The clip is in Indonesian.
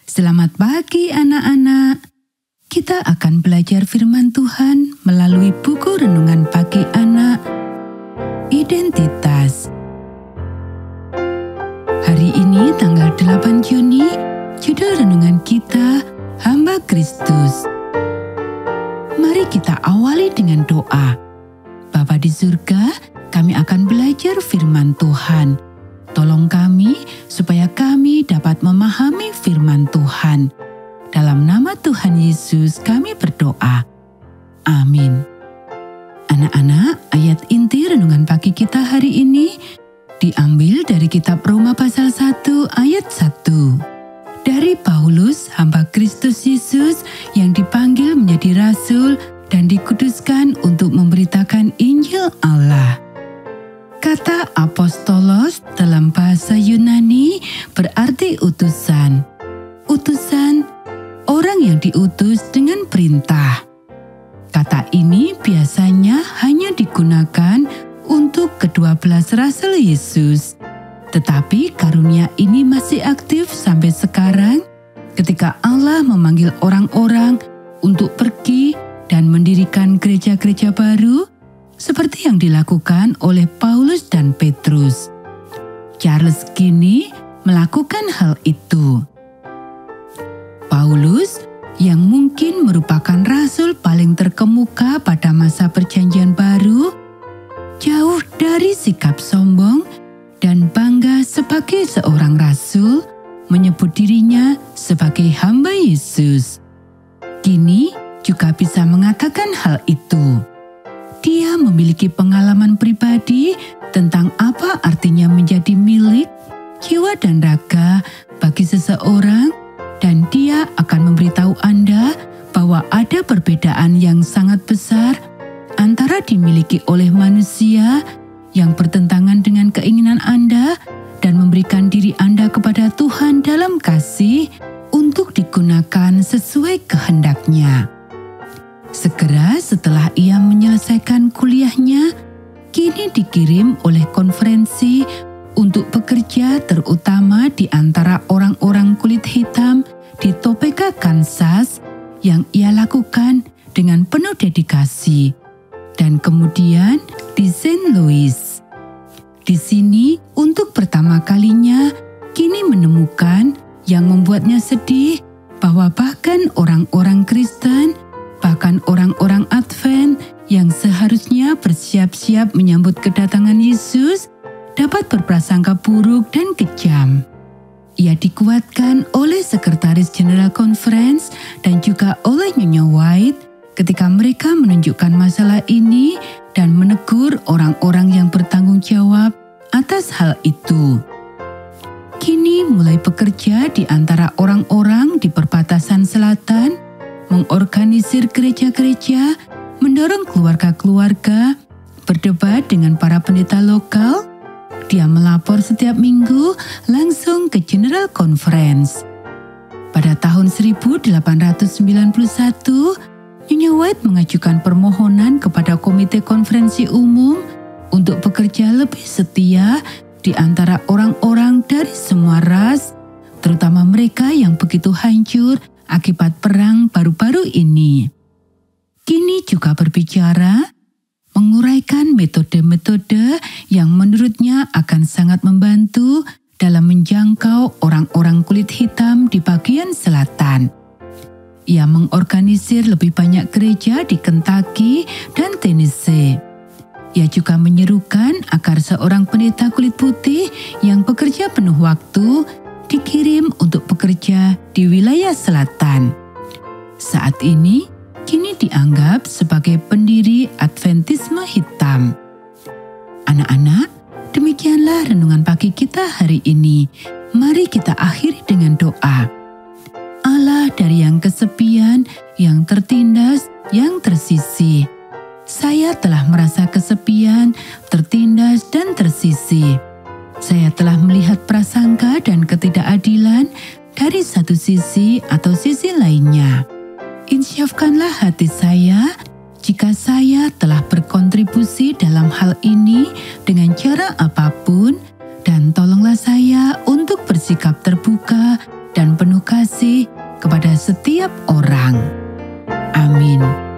Selamat pagi anak-anak. Kita akan belajar firman Tuhan melalui buku renungan pagi anak, Identitas. Hari ini tanggal 8 Juni, judul renungan kita, Hamba Kristus. Mari kita awali dengan doa. Bapa di surga, kami akan belajar firman Tuhan. Tolong kami supaya kami dapat memahami firman Tuhan. Dalam nama Tuhan Yesus kami berdoa. Amin. Anak-anak, ayat inti renungan pagi kita hari ini diambil dari kitab Roma pasal 1 ayat 1. Dari Paulus, hamba Kristus Yesus yang dipanggil menjadi rasul dan dikuduskan untuk memberitakan Injil Allah. Kata apostolos dalam bahasa Yunani berarti utusan. Utusan, orang yang diutus dengan perintah. Kata ini biasanya hanya digunakan untuk ke-12 rasul Yesus. Tetapi karunia ini masih aktif sampai sekarang ketika Allah memanggil orang-orang untuk pergi dan mendirikan gereja-gereja baru seperti yang dilakukan oleh Paulus dan Petrus. Charles Finney melakukan hal itu. Paulus, yang mungkin merupakan rasul paling terkemuka pada masa Perjanjian Baru, jauh dari sikap sombong dan bangga sebagai seorang rasul, menyebut dirinya sebagai hamba Yesus. Kini juga bisa mengatakan hal itu. Dia memiliki pengalaman pribadi tentang apa artinya menjadi milik jiwa dan raga bagi seseorang, dan dia akan memberitahu Anda bahwa ada perbedaan yang sangat besar antara dimiliki oleh manusia yang bertentangan dengan keinginan Anda dan memberikan diri Anda kepada Tuhan dalam kasih untuk digunakan sesuai kehendaknya. Segera setelah ia menyelesaikan kuliahnya, kini dikirim oleh konferensi untuk bekerja terutama di antara orang-orang kulit hitam di Topeka, Kansas, yang ia lakukan dengan penuh dedikasi, dan kemudian di St. Louis. Di sini untuk pertama kalinya kini menemukan yang membuatnya sedih bahwa bahkan orang-orang Kristen, bahkan orang-orang Advent yang seharusnya bersiap-siap menyambut kedatangan Yesus dapat berprasangka buruk dan kejam. Ia dikuatkan oleh Sekretaris Jenderal Conference dan juga oleh Nyonya White ketika mereka menunjukkan masalah ini dan menegur orang-orang yang bertanggung jawab atas hal itu. Kini mulai bekerja di antara orang-orang di perbatasan selatan, mengorganisir gereja-gereja, mendorong keluarga-keluarga, berdebat dengan para pendeta lokal. Dia melapor setiap minggu langsung ke General Conference. Pada tahun 1891, Nyonya White mengajukan permohonan kepada Komite Konferensi Umum untuk bekerja lebih setia di antara orang-orang dari semua ras, terutama mereka yang begitu hancur akibat perang baru-baru ini. Kini juga berbicara, menguraikan metode-metode yang menurutnya akan sangat membantu dalam menjangkau orang-orang kulit hitam di bagian selatan. Ia mengorganisir lebih banyak gereja di Kentucky dan Tennessee. Ia juga menyerukan agar seorang pendeta kulit putih yang bekerja penuh waktu dikirim untuk bekerja di wilayah selatan. Saat ini, kini dianggap sebagai pendiri Adventisme hitam. Anak-anak, demikianlah renungan pagi kita hari ini. Mari kita akhiri dengan doa. Allah dari yang kesepian, yang tertindas, yang tersisih. Saya telah merasa kesepian, tertindas, dan tersisih. Saya telah melihat prasangka dan ketidakadilan dari satu sisi atau sisi lainnya. Insyafkanlah hati saya jika saya telah berkontribusi dalam hal ini dengan cara apapun, dan tolonglah saya untuk bersikap terbuka dan penuh kasih kepada setiap orang. Amin.